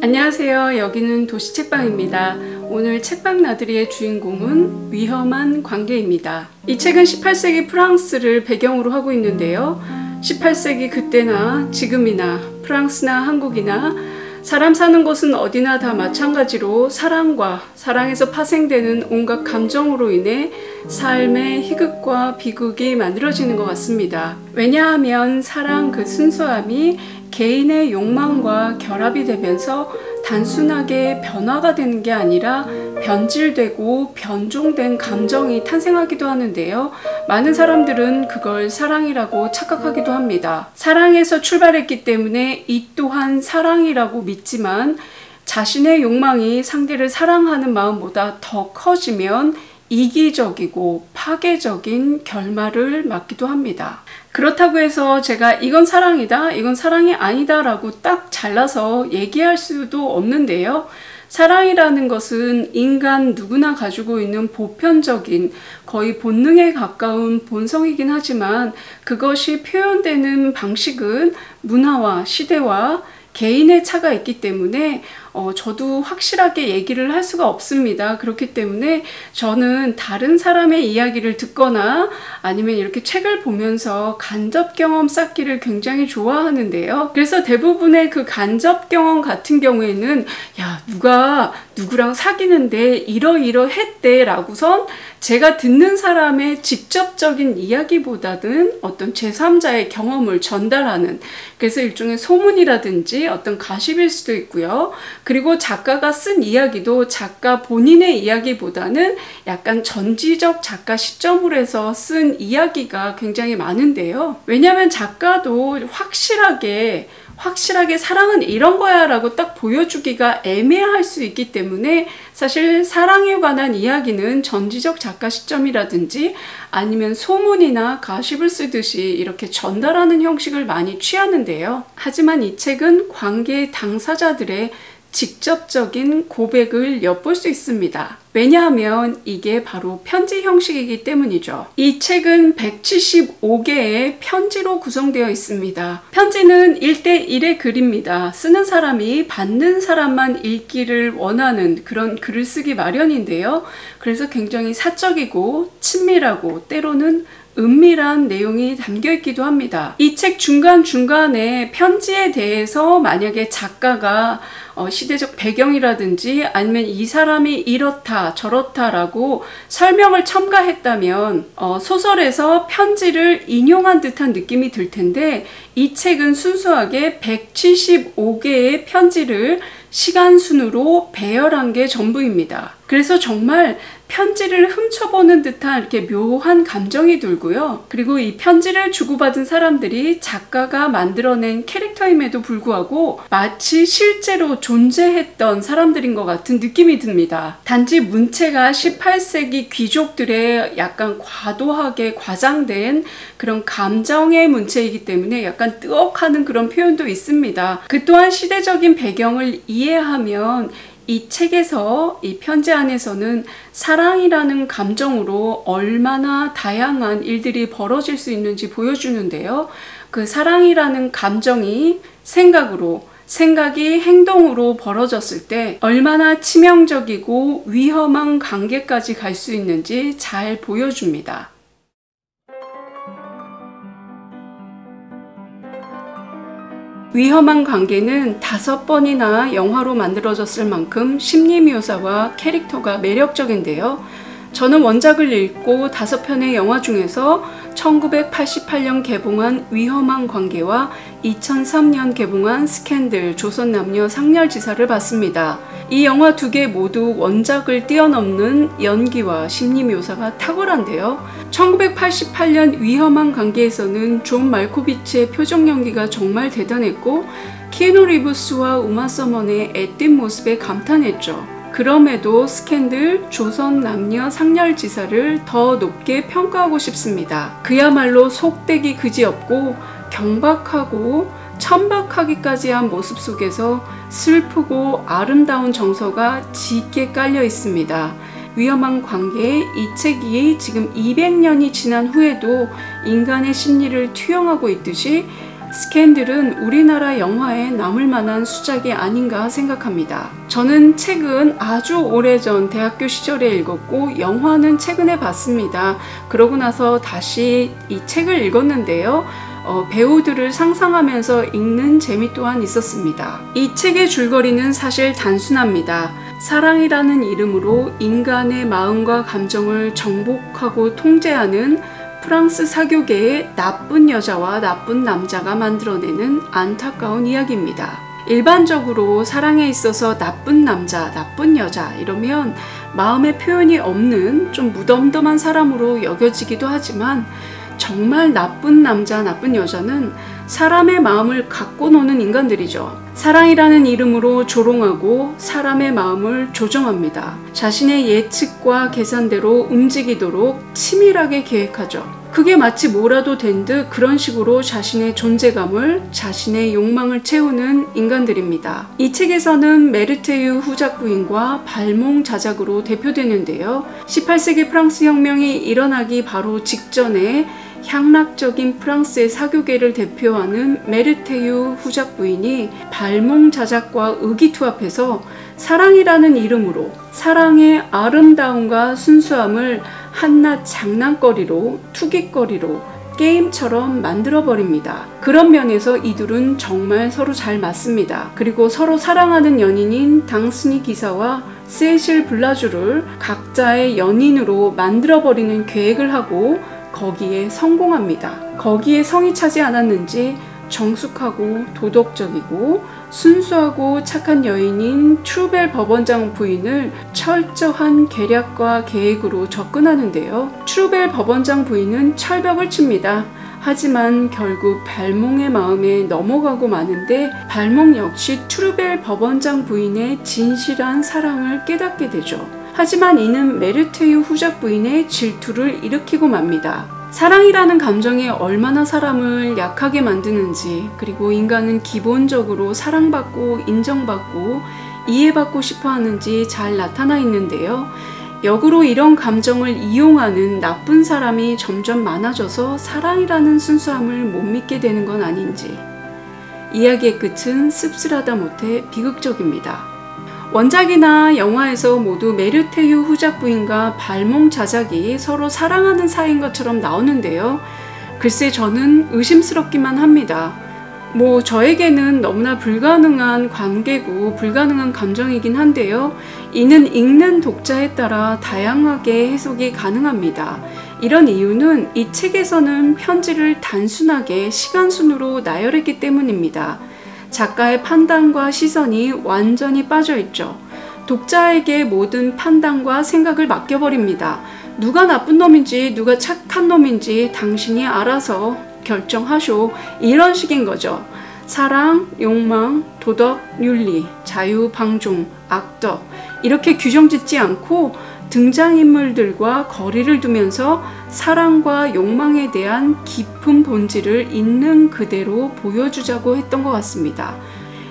안녕하세요. 여기는 도시책방입니다. 오늘 책방 나들이의 주인공은 위험한 관계입니다. 이 책은 18세기 프랑스를 배경으로 하고 있는데요. 18세기 그때나 지금이나 프랑스나 한국이나 사람 사는 곳은 어디나 다 마찬가지로 사랑과 사랑에서 파생되는 온갖 감정으로 인해 삶의 희극과 비극이 만들어지는 것 같습니다. 왜냐하면 사랑 그 순수함이 개인의 욕망과 결합이 되면서 단순하게 변화가 되는 게 아니라 변질되고 변종된 감정이 탄생하기도 하는데요. 많은 사람들은 그걸 사랑이라고 착각하기도 합니다. 사랑에서 출발했기 때문에 이 또한 사랑이라고 믿지만 자신의 욕망이 상대를 사랑하는 마음보다 더 커지면 이기적이고 파괴적인 결말을 맞기도 합니다. 그렇다고 해서 제가 이건 사랑이다, 이건 사랑이 아니다 라고 딱 잘라서 얘기할 수도 없는데요. 사랑이라는 것은 인간 누구나 가지고 있는 보편적인 거의 본능에 가까운 본성이긴 하지만 그것이 표현되는 방식은 문화와 시대와 개인의 차가 있기 때문에 저도 확실하게 얘기를 할 수가 없습니다. 그렇기 때문에 저는 다른 사람의 이야기를 듣거나 아니면 이렇게 책을 보면서 간접 경험 쌓기를 굉장히 좋아하는데요. 그래서 대부분의 그 간접 경험 같은 경우에는 야, 누가 누구랑 사귀는데 이러이러했대 라고선 제가 듣는 사람의 직접적인 이야기보다는 어떤 제3자의 경험을 전달하는, 그래서 일종의 소문이라든지 어떤 가십일 수도 있고요. 그리고 작가가 쓴 이야기도 작가 본인의 이야기보다는 약간 전지적 작가 시점으로 해서 쓴 이야기가 굉장히 많은데요. 왜냐하면 작가도 확실하게 사랑은 이런 거야 라고 딱 보여주기가 애매할 수 있기 때문에 사실 사랑에 관한 이야기는 전지적 작가 시점이라든지 아니면 소문이나 가십을 쓰듯이 이렇게 전달하는 형식을 많이 취하는데요. 하지만 이 책은 관계 당사자들의 직접적인 고백을 엿볼 수 있습니다. 왜냐하면 이게 바로 편지 형식이기 때문이죠. 이 책은 175개의 편지로 구성되어 있습니다. 편지는 1대1의 글입니다. 쓰는 사람이 받는 사람만 읽기를 원하는 그런 글을 쓰기 마련인데요. 그래서 굉장히 사적이고 친밀하고 때로는 은밀한 내용이 담겨 있기도 합니다. 이 책 중간중간에 편지에 대해서 만약에 작가가 시대적 배경이라든지 아니면 이 사람이 이렇다 저렇다 라고 설명을 첨가했다면 소설에서 편지를 인용한 듯한 느낌이 들 텐데 이 책은 순수하게 175개의 편지를 시간 순으로 배열한 게 전부입니다. 그래서 정말 편지를 훔쳐보는 듯한 이렇게 묘한 감정이 들고요. 그리고 이 편지를 주고받은 사람들이 작가가 만들어낸 캐릭터임에도 불구하고 마치 실제로 존재했던 사람들인 것 같은 느낌이 듭니다. 단지 문체가 18세기 귀족들의 약간 과도하게 과장된 그런 감정의 문체이기 때문에 약간 뜨억하는 그런 표현도 있습니다. 그 또한 시대적인 배경을 이해하면 이 책에서 이 편지 안에서는 사랑이라는 감정으로 얼마나 다양한 일들이 벌어질 수 있는지 보여주는데요. 그 사랑이라는 감정이 생각이 행동으로 벌어졌을 때 얼마나 치명적이고 위험한 관계까지 갈 수 있는지 잘 보여줍니다. 위험한 관계는 5번이나 영화로 만들어졌을 만큼 심리 묘사와 캐릭터가 매력적인데요. 저는 원작을 읽고 5편의 영화 중에서 1988년 개봉한 위험한 관계와 2003년 개봉한 스캔들 조선 남녀 상렬지사를 봤습니다. 이 영화 2개 모두 원작을 뛰어넘는 연기와 심리 묘사가 탁월한데요. 1988년 위험한 관계에서는 존 말코비치의 표정 연기가 정말 대단했고 키아누 리브스와 우마 서먼의 앳된 모습에 감탄했죠. 그럼에도 스캔들 조선 남녀 상렬지사를 더 높게 평가하고 싶습니다. 그야말로 속되기 그지없고 경박하고 천박하기까지 한 모습 속에서 슬프고 아름다운 정서가 짙게 깔려 있습니다. 위험한 관계의 이 책이 지금 200년이 지난 후에도 인간의 심리를 투영하고 있듯이 스캔들은 우리나라 영화에 남을 만한 수작이 아닌가 생각합니다. 저는 책은 아주 오래전 대학교 시절에 읽었고 영화는 최근에 봤습니다. 그러고 나서 다시 이 책을 읽었는데요. 배우들을 상상하면서 읽는 재미 또한 있었습니다. 이 책의 줄거리는 사실 단순합니다. 사랑이라는 이름으로 인간의 마음과 감정을 정복하고 통제하는 프랑스 사교계의 나쁜 여자와 나쁜 남자가 만들어내는 안타까운 이야기입니다. 일반적으로 사랑에 있어서 나쁜 남자, 나쁜 여자 이러면 마음의 표현이 없는 좀 무덤덤한 사람으로 여겨지기도 하지만 정말 나쁜 남자, 나쁜 여자는 사람의 마음을 갖고 노는 인간들이죠. 사랑이라는 이름으로 조롱하고 사람의 마음을 조정합니다. 자신의 예측과 계산대로 움직이도록 치밀하게 계획하죠. 그게 마치 뭐라도 된 듯 그런 식으로 자신의 존재감을, 자신의 욕망을 채우는 인간들입니다. 이 책에서는 메르테유 후작 부인과 발몽 자작으로 대표되는데요. 18세기 프랑스 혁명이 일어나기 바로 직전에 향락적인 프랑스의 사교계를 대표하는 메르테유 후작 부인이 발몽 자작과 의기투합해서 사랑이라는 이름으로 사랑의 아름다움과 순수함을 한낱 장난거리로, 투깃거리로, 게임처럼 만들어버립니다. 그런 면에서 이둘은 정말 서로 잘 맞습니다. 그리고 서로 사랑하는 연인인 당스니 기사와 세실 블라주를 각자의 연인으로 만들어버리는 계획을 하고 거기에 성공합니다. 거기에 성이 차지 않았는지 정숙하고 도덕적이고 순수하고 착한 여인인 트루벨 법원장 부인을 철저한 계략과 계획으로 접근하는데요. 트루벨 법원장 부인은 철벽을 칩니다. 하지만 결국 발몽의 마음에 넘어가고 마는데 발몽 역시 트루벨 법원장 부인의 진실한 사랑을 깨닫게 되죠. 하지만 이는 메르테유 후작 부인의 질투를 일으키고 맙니다. 사랑이라는 감정이 얼마나 사람을 약하게 만드는지, 그리고 인간은 기본적으로 사랑받고 인정받고 이해받고 싶어 하는지 잘 나타나 있는데요. 역으로 이런 감정을 이용하는 나쁜 사람이 점점 많아져서 사랑이라는 순수함을 못 믿게 되는 건 아닌지. 이야기의 끝은 씁쓸하다 못해 비극적입니다. 원작이나 영화에서 모두 메르테유 후작 부인과 발몽 자작이 서로 사랑하는 사이인 것처럼 나오는데요. 글쎄 저는 의심스럽기만 합니다. 저에게는 너무나 불가능한 관계고 불가능한 감정이긴 한데요. 이는 읽는 독자에 따라 다양하게 해석이 가능합니다. 이런 이유는 이 책에서는 편지를 단순하게 시간순으로 나열했기 때문입니다. 작가의 판단과 시선이 완전히 빠져있죠. 독자에게 모든 판단과 생각을 맡겨버립니다. 누가 나쁜 놈인지 누가 착한 놈인지 당신이 알아서 결정하쇼. 이런 식인 거죠. 사랑, 욕망, 도덕, 윤리, 자유, 방종, 악덕 이렇게 규정짓지 않고 등장인물들과 거리를 두면서 사랑과 욕망에 대한 깊은 본질을 있는 그대로 보여주자고 했던 것 같습니다.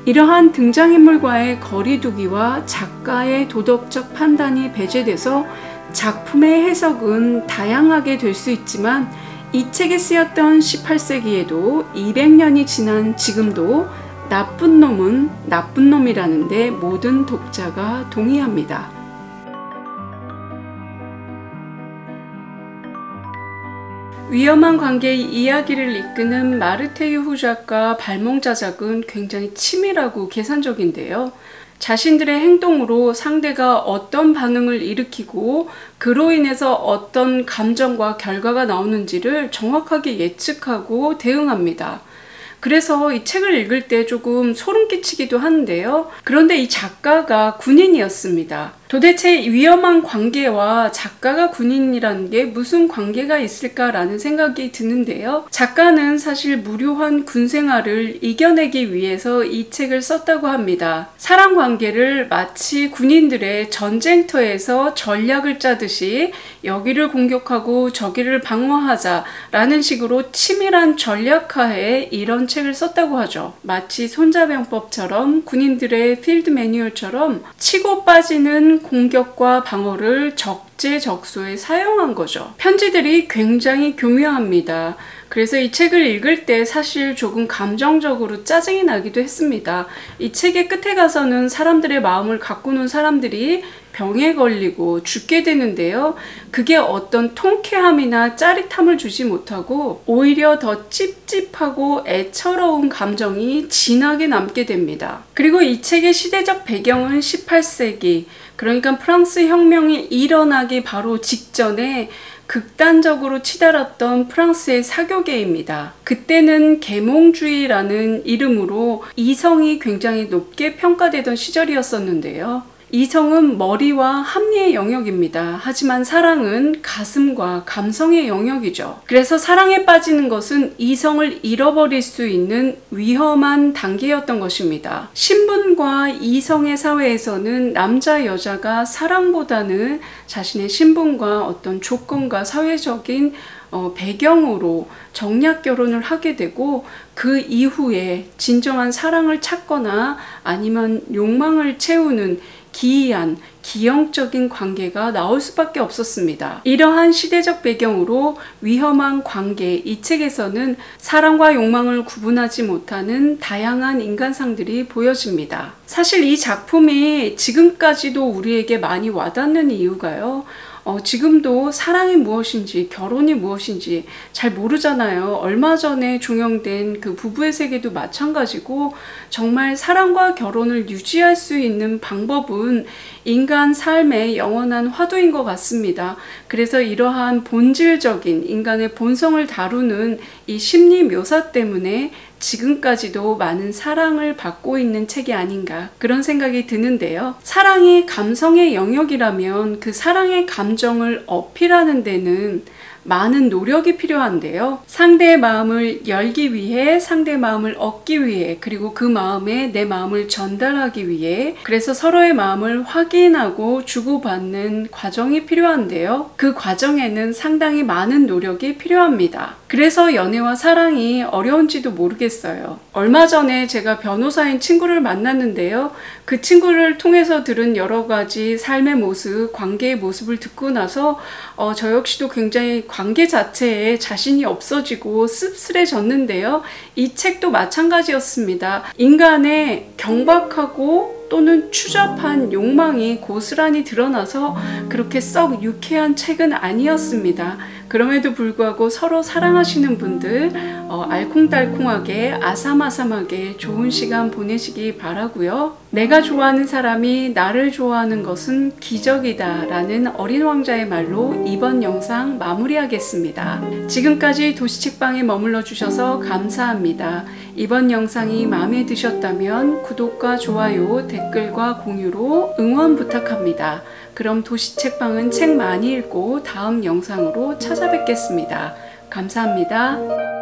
이러한 등장인물과의 거리두기와 작가의 도덕적 판단이 배제돼서 작품의 해석은 다양하게 될 수 있지만 이 책에 쓰였던 18세기에도 200년이 지난 지금도 나쁜 놈은 나쁜 놈이라는데 모든 독자가 동의합니다. 위험한 관계의 이야기를 이끄는 마르테유 후작과 발몽 자작은 굉장히 치밀하고 계산적인데요. 자신들의 행동으로 상대가 어떤 반응을 일으키고 그로 인해서 어떤 감정과 결과가 나오는지를 정확하게 예측하고 대응합니다. 그래서 이 책을 읽을 때 조금 소름 끼치기도 하는데요. 그런데 이 작가가 군인이었습니다. 도대체 위험한 관계와 작가가 군인이라는 게 무슨 관계가 있을까라는 생각이 드는데요. 작가는 사실 무료한 군 생활을 이겨내기 위해서 이 책을 썼다고 합니다. 사람 관계를 마치 군인들의 전쟁터에서 전략을 짜듯이 여기를 공격하고 저기를 방어하자라는 식으로 치밀한 전략하에 이런 책을 썼다고 하죠. 마치 손자병법처럼 군인들의 필드 매뉴얼처럼 치고 빠지는 공격과 방어를 적재적소에 사용한 거죠. 편지들이 굉장히 교묘합니다. 그래서 이 책을 읽을 때 사실 조금 감정적으로 짜증이 나기도 했습니다. 이 책의 끝에 가서는 사람들의 마음을 가꾸는 사람들이 병에 걸리고 죽게 되는데요. 그게 어떤 통쾌함이나 짜릿함을 주지 못하고 오히려 더 찝찝하고 애처로운 감정이 진하게 남게 됩니다. 그리고 이 책의 시대적 배경은 18세기, 그러니까 프랑스 혁명이 일어나기 바로 직전에 극단적으로 치달았던 프랑스의 사교계입니다. 그때는 계몽주의라는 이름으로 이성이 굉장히 높게 평가되던 시절이었었는데요. 이성은 머리와 합리의 영역입니다. 하지만 사랑은 가슴과 감성의 영역이죠. 그래서 사랑에 빠지는 것은 이성을 잃어버릴 수 있는 위험한 단계였던 것입니다. 신분과 이성의 사회에서는 남자 여자가 사랑보다는 자신의 신분과 어떤 조건과 사회적인 배경으로 정략 결혼을 하게 되고, 그 이후에 진정한 사랑을 찾거나 아니면 욕망을 채우는 기이한 기형적인 관계가 나올 수밖에 없었습니다. 이러한 시대적 배경으로 위험한 관계, 이 책에서는 사랑과 욕망을 구분하지 못하는 다양한 인간상들이 보여집니다. 사실 이 작품이 지금까지도 우리에게 많이 와닿는 이유가요, 지금도 사랑이 무엇인지, 결혼이 무엇인지 잘 모르잖아요. 얼마 전에 종영된 그 부부의 세계도 마찬가지고, 정말 사랑과 결혼을 유지할 수 있는 방법은 인간 삶의 영원한 화두인 것 같습니다. 그래서 이러한 본질적인 인간의 본성을 다루는 이 심리 묘사 때문에 지금까지도 많은 사랑을 받고 있는 책이 아닌가, 그런 생각이 드는데요. 사랑이 감성의 영역이라면 그 사랑의 감정을 어필하는 데는 많은 노력이 필요한데요. 상대의 마음을 열기 위해, 상대의 마음을 얻기 위해, 그리고 그 마음에 내 마음을 전달하기 위해, 그래서 서로의 마음을 확인하고 주고받는 과정이 필요한데요. 그 과정에는 상당히 많은 노력이 필요합니다. 그래서 연애와 사랑이 어려운지도 모르겠어요. 얼마 전에 제가 변호사인 친구를 만났는데요. 그 친구를 통해서 들은 여러 가지 삶의 모습, 관계의 모습을 듣고 나서 저 역시도 굉장히 관계 자체에 자신이 없어지고 씁쓸해졌는데요. 이 책도 마찬가지였습니다. 인간의 경박하고 또는 추잡한 욕망이 고스란히 드러나서 그렇게 썩 유쾌한 책은 아니었습니다. 그럼에도 불구하고 서로 사랑하시는 분들 알콩달콩하게 아삼아삼하게 좋은 시간 보내시기 바라고요. 내가 좋아하는 사람이 나를 좋아하는 것은 기적이다 라는 어린 왕자의 말로 이번 영상 마무리하겠습니다. 지금까지 도시책방에 머물러 주셔서 감사합니다. 이번 영상이 마음에 드셨다면 구독과 좋아요, 댓글과 공유로 응원 부탁합니다. 그럼 도시책방은 책 많이 읽고 다음 영상으로 찾아뵙겠습니다. 감사합니다.